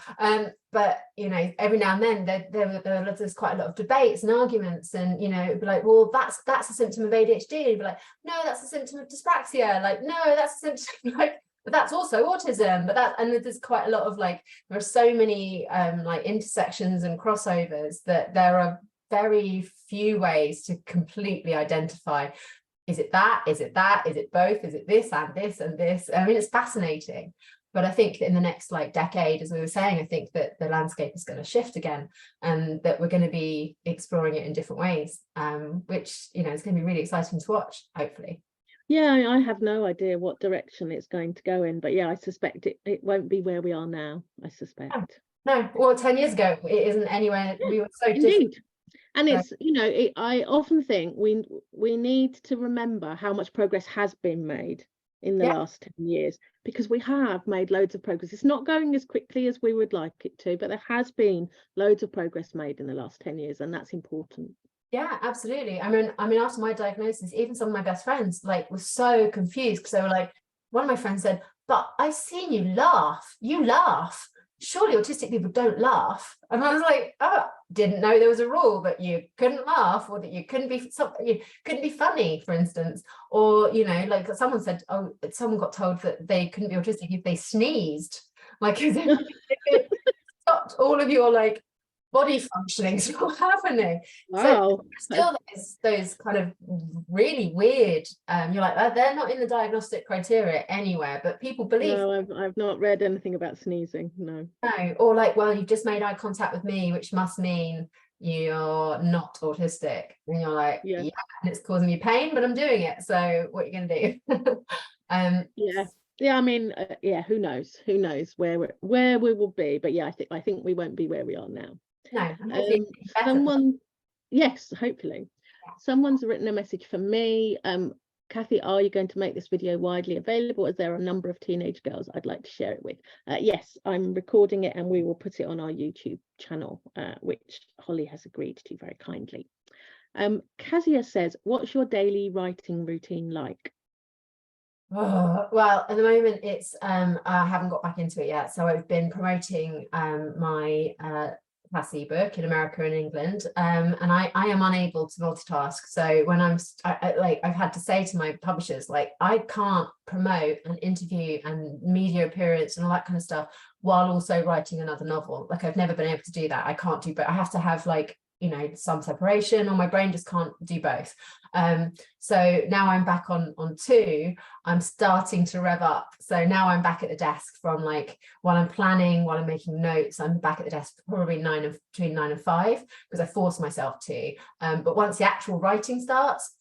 But you know, every now and then there's quite a lot of debates and arguments, and you know, it'd be like, well, that's a symptom of ADHD. And you'd be like, no, that's a symptom of dyspraxia. Like, no, that's a symptom, like, but that's also autism. But and there's quite a lot of like, there are so many like intersections and crossovers that there are very few ways to completely identify. Is it that? Is it that? Is it both? Is it this and this and this? I mean, it's fascinating. But I think that in the next like decade, as we were saying, I think that the landscape is going to shift again, and that we're going to be exploring it in different ways, which, you know, is going to be really exciting to watch, hopefully. Yeah, I have no idea what direction it's going to go in, but yeah, I suspect it won't be where we are now, I suspect. No, well, 10 years ago, it isn't anywhere. We were so Indeed. different. And it's, you know, I often think we need to remember how much progress has been made in the last 10 years, because we have made loads of progress. It's not going as quickly as we would like it to, but there has been loads of progress made in the last 10 years, and that's important. Yeah, absolutely. I mean, after my diagnosis, even some of my best friends like were so confused because they were like, one of my friends said, "But I've seen you laugh. You laugh. Surely autistic people don't laugh." And I was like, "Oh, didn't know there was a rule that you couldn't laugh, or that you couldn't be funny, for instance." Or, you know, like someone said, oh, someone got told that they couldn't be autistic if they sneezed. Like, as if it stopped all of your like body functioning from happening. So Wow. still those kind of really weird, you're like, oh, they're not in the diagnostic criteria anywhere, but people believe. No, I've not read anything about sneezing. No. No, or like, well, you've just made eye contact with me, which must mean you're not autistic. And you're like, Yeah. yeah, and it's causing you pain, but I'm doing it. So what are you going to do? Yeah, I mean, yeah, who knows where we will be, but yeah, I think we won't be where we are now. No, and hopefully better. Someone, yes, hopefully. Someone's written a message for me. Kathy, are you going to make this video widely available, as there are a number of teenage girls I'd like to share it with? Yes, I'm recording it and we will put it on our YouTube channel, which Holly has agreed to very kindly. Cassia says, what's your daily writing routine like? Oh, well, at the moment it's I haven't got back into it yet, so I've been promoting my Cassie book in America and England, and I am unable to multitask. So when I've had to say to my publishers, like, I can't promote an interview and media appearance and all that kind of stuff while also writing another novel. Like, I've never been able to do that. I can't do, but I have to have, like, you know, some separation, or my brain just can't do both. So now I'm back on two. I'm starting to rev up. So now I'm back at the desk from, like, while I'm planning, while I'm making notes, I'm back at the desk probably between 9 and 5, because I force myself to. But once the actual writing starts,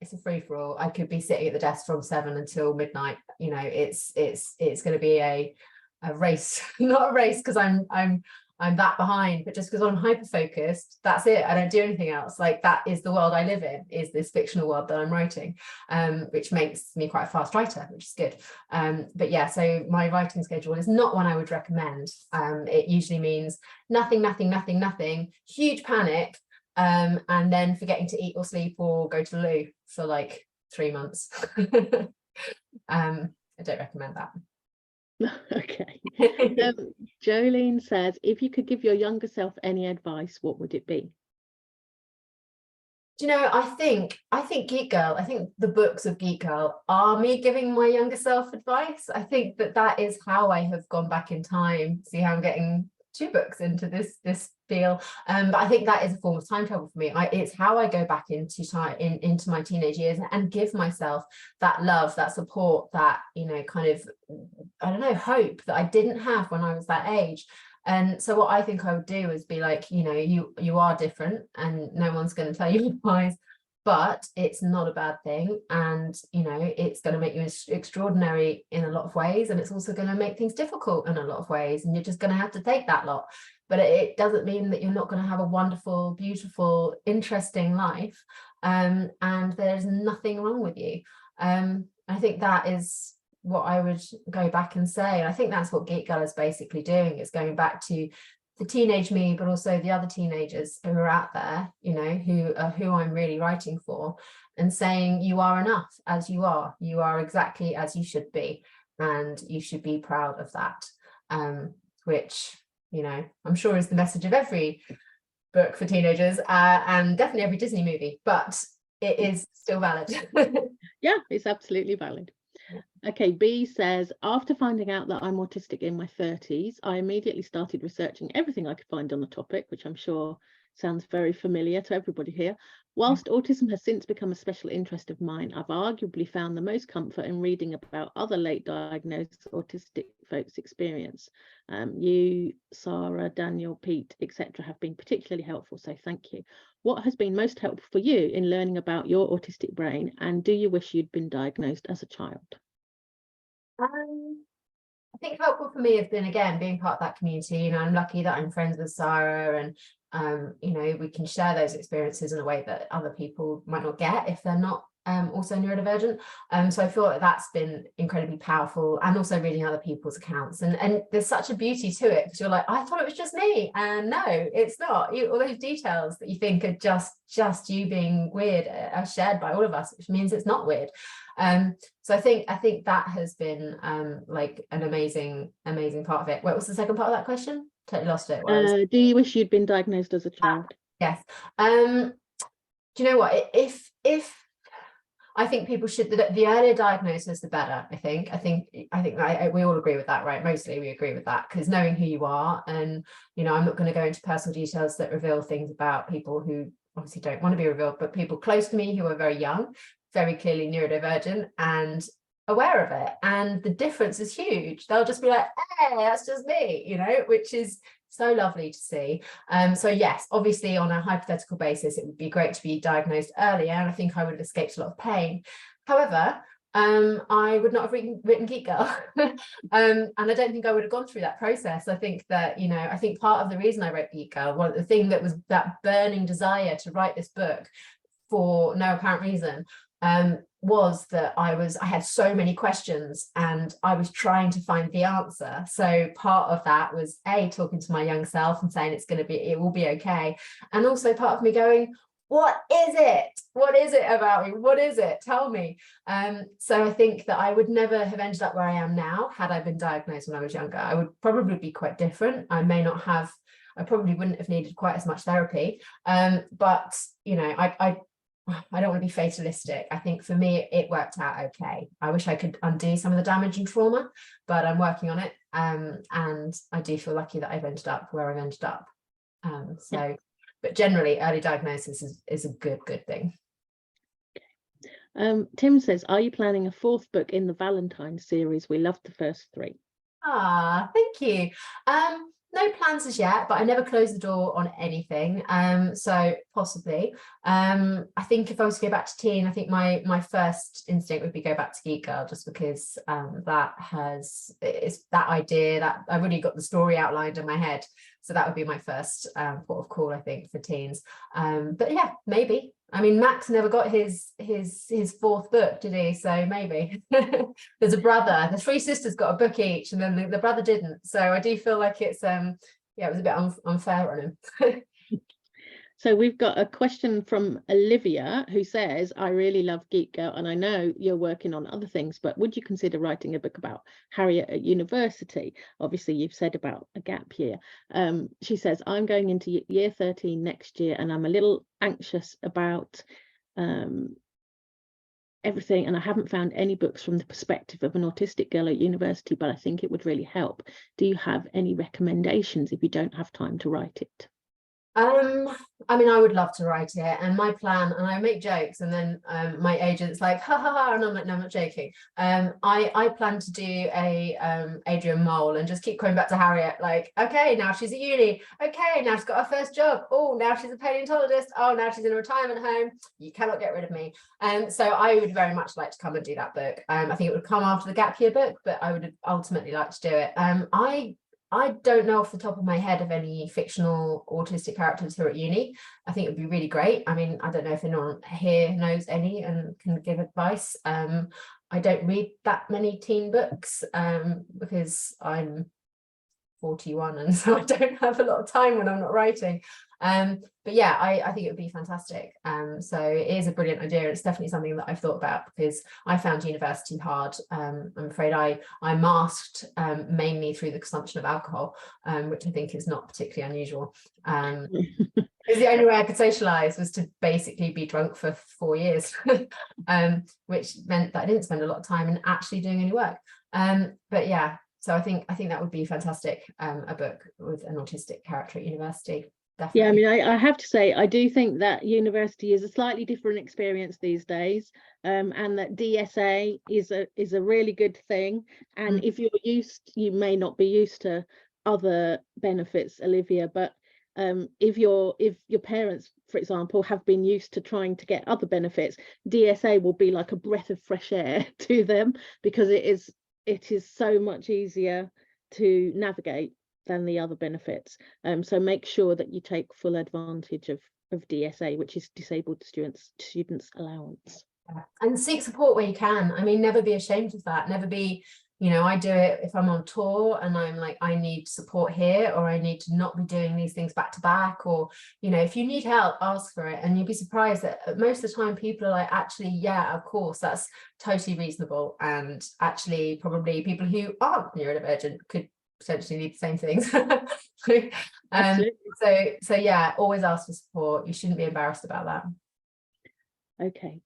it's a free-for-all. I could be sitting at the desk from 7 until midnight. You know, it's going to be a race, not a race because I'm that behind, but just because I'm hyper focused, that's it. I don't do anything else. Like, that is the world I live in, is this fictional world that I'm writing, which makes me quite a fast writer, which is good. But yeah, so my writing schedule is not one I would recommend. It usually means nothing, huge panic, and then forgetting to eat or sleep or go to the loo for like 3 months. I don't recommend that. Okay. Jolene says, if you could give your younger self any advice, what would it be? Do you know, I think Geek Girl, I think the books of Geek Girl are me giving my younger self advice. I think that is how I have gone back in time. See how I'm getting 2 books into this feel, but I think that is a form of time travel for me. It's how I go back into my teenage years and give myself that love, that support, that, you know, kind of, I don't know, hope that I didn't have when I was that age. And so what I think I would do is be like, you know, you are different and no one's going to tell you otherwise, but it's not a bad thing. And, you know, it's going to make you extraordinary in a lot of ways. And it's also going to make things difficult in a lot of ways. And you're just going to have to take that lot. But it doesn't mean that you're not going to have a wonderful, beautiful, interesting life. And there's nothing wrong with you. I think that is what I would go back and say. And I think that's what Geek Girl is basically doing. It's going back to the teenage me, but also the other teenagers who are out there, you know, who I'm really writing for, and saying, you are enough as you are. You are exactly as you should be, and you should be proud of that. Which, you know, I'm sure is the message of every book for teenagers, and definitely every Disney movie, but it is still valid. Yeah, it's absolutely valid. Okay, B says, after finding out that I'm autistic in my 30s, I immediately started researching everything I could find on the topic, which I'm sure sounds very familiar to everybody here. Whilst autism has since become a special interest of mine, I've arguably found the most comfort in reading about other late diagnosed autistic folks' experience. You, Sarah, Daniel, Pete, etc. have been particularly helpful, so thank you. What has been most helpful for you in learning about your autistic brain, and do you wish you'd been diagnosed as a child? I think helpful for me has been, again, being part of that community. You know, I'm lucky that I'm friends with Sarah, and you know, we can share those experiences in a way that other people might not get if they're not also neurodivergent. So I feel like that's been incredibly powerful, and also reading other people's accounts, and there's such a beauty to it, because you're like, I thought it was just me, and no, it's not. All those details that you think are just you being weird are shared by all of us, which means it's not weird. So I think that has been like an amazing part of it. What was the second part of that question? Totally lost it. Do you wish you'd been diagnosed as a child? Yes. Do you know what, if I think people should, the earlier diagnosis, the better. I think we all agree with that, right? Mostly we agree with that, because knowing who you are, and I'm not going to go into personal details that reveal things about people who obviously don't want to be revealed, but people close to me who are very young, very clearly neurodivergent and aware of it, and the difference is huge. They'll just be like, hey, that's just me, which is so lovely to see. So yes, obviously on a hypothetical basis, it would be great to be diagnosed earlier, and I think I would have escaped a lot of pain. However, I would not have written Geek Girl, and I don't think I would have gone through that process. I think that, I think part of the reason I wrote Geek Girl, the thing that was that burning desire to write this book for no apparent reason, was that I had so many questions, and I was trying to find the answer. So part of that was talking to my young self and saying it will be okay, and also part of me going, what is it about me, what is it, tell me. So I think that I would never have ended up where I am now had I been diagnosed when I was younger. I would probably be quite different. I probably wouldn't have needed quite as much therapy, but I don't want to be fatalistic. I think for me, it worked out okay. I wish I could undo some of the damage and trauma, but I'm working on it. And I do feel lucky that I've ended up where I've ended up. But generally, early diagnosis is a good thing. Tim says, are you planning a 4th book in the Valentine series? We loved the first 3. Thank you. No plans as yet, but I never close the door on anything. So possibly. I think if I was to go back to teen, I think my first instinct would be go back to Geek Girl, just because it's that idea that I've already got the story outlined in my head. So that would be my first port of call, I think, for teens. But yeah, maybe. I mean, Max never got his 4th book, did he? So maybe. There's a brother. The 3 sisters got a book each, and then the brother didn't. So I do feel like it's it was a bit unfair on him. So we've got a question from Olivia, who says, I really love Geek Girl, and I know you're working on other things, but would you consider writing a book about Harriet at university? Obviously, you've said about a gap year. She says, I'm going into year 13 next year, and I'm a little anxious about everything, and I haven't found any books from the perspective of an autistic girl at university, but I think it would really help. Do you have any recommendations if you don't have time to write it? I mean, I would love to write it, and my plan, and I make jokes, and then my agent's like, ha ha ha, and I'm like, no, I'm not joking. I plan to do a Adrian Mole and just keep going back to Harriet, like, okay, now she's at uni, okay, now she's got her first job, oh, now she's a paleontologist, oh, now she's in a retirement home, you cannot get rid of me. So I would very much like to come and do that book. I think it would come after the gap year book, but I would ultimately like to do it. I don't know off the top of my head of any fictional autistic characters who are at uni. I think it would be really great. I mean, I don't know if anyone here knows any and can give advice. I don't read that many teen books because I'm 41, and so I don't have a lot of time when I'm not writing. But yeah, I think it would be fantastic. So it is a brilliant idea. It's definitely something that I've thought about, because I found university hard. I'm afraid I masked mainly through the consumption of alcohol, which I think is not particularly unusual. Because the only way I could socialize was to basically be drunk for 4 years, which meant that I didn't spend a lot of time in actually doing any work. But yeah, so I think that would be fantastic, a book with an autistic character at university. Definitely. Yeah, I mean, I have to say, I do think that university is a slightly different experience these days, and that DSA is a really good thing. And if you may not be used to other benefits, Olivia, but if your parents, for example, have been used to trying to get other benefits, DSA will be like a breath of fresh air to them, because it is so much easier to navigate than the other benefits. So make sure that you take full advantage of DSA, which is Disabled Students Allowance. And seek support where you can. I mean, never be ashamed of that. Never be, you know, I do it if I'm on tour and I'm like, I need support here, or I need to not be doing these things back to back, or, you know, if you need help, ask for it. And you'll be surprised that most of the time people are like, actually, yeah, of course, that's totally reasonable. And actually, probably people who aren't neurodivergent could potentially need the same things. So yeah, always ask for support. You shouldn't be embarrassed about that. Okay.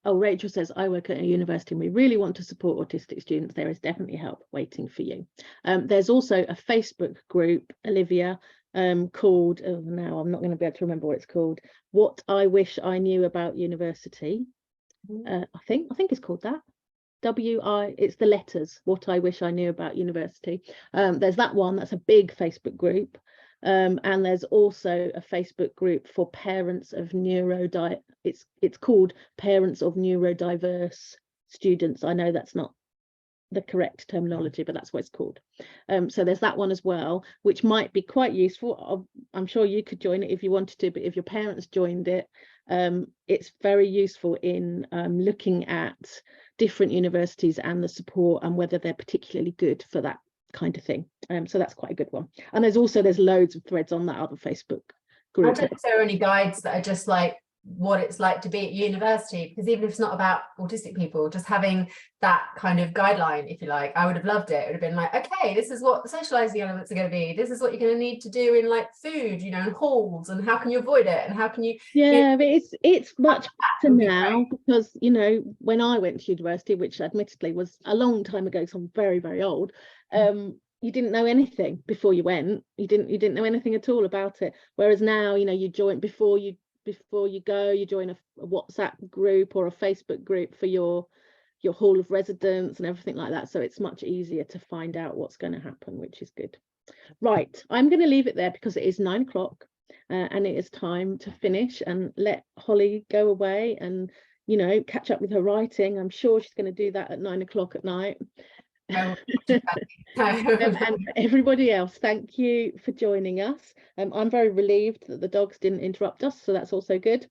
Oh, Rachel says, I work at a university and we really want to support autistic students. There is definitely help waiting for you. There's also a Facebook group, Olivia, called, oh, now I'm not going to be able to remember what it's called, What I Wish I Knew About University. I think it's called that. It's the letters, What I Wish I Knew About University. There's that one, that's a big Facebook group. And there's also a Facebook group for parents of it's called Parents of Neurodiverse Students. I know that's not the correct terminology, but that's what it's called. So there's that one as well, which might be quite useful. I'm sure you could join it if you wanted to, but if your parents joined it, it's very useful in looking at different universities and the support and whether they're particularly good for that kind of thing. So that's quite a good one. And there's loads of threads on that other Facebook group. I don't know if there are any guides that are just like what it's like to be at university, because even if it's not about autistic people, just having that kind of guideline, if you like, I would have loved it. It would have been like, okay, this is what socializing elements are going to be, this is what you're going to need to do in like food, you know, and halls, and how can you avoid it, and how can you, but it's much better now, because, you know, when I went to university, which admittedly was a long time ago, so I'm very, very old, you didn't know anything before you went. You didn't know anything at all about it, whereas now, you know, you join before you go, you join a WhatsApp group or a Facebook group for your hall of residence and everything like that, so it's much easier to find out what's going to happen, which is good. Right, I'm going to leave it there because it is 9 o'clock and it is time to finish and let Holly go away and, you know, catch up with her writing. I'm sure she's going to do that at 9 o'clock at night. And everybody else, thank you for joining us. I'm very relieved that the dogs didn't interrupt us, so that's also good.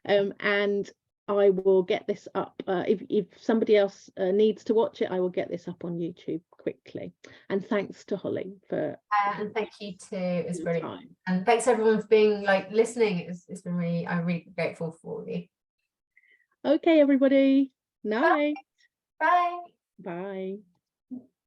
And I will get this up. If somebody else needs to watch it, I will get this up on YouTube quickly. And thanks to Holly for and thank you too, it's brilliant. And thanks everyone for being like listening. It's been really, I'm really grateful for you. Okay, everybody, night. Bye. Bye.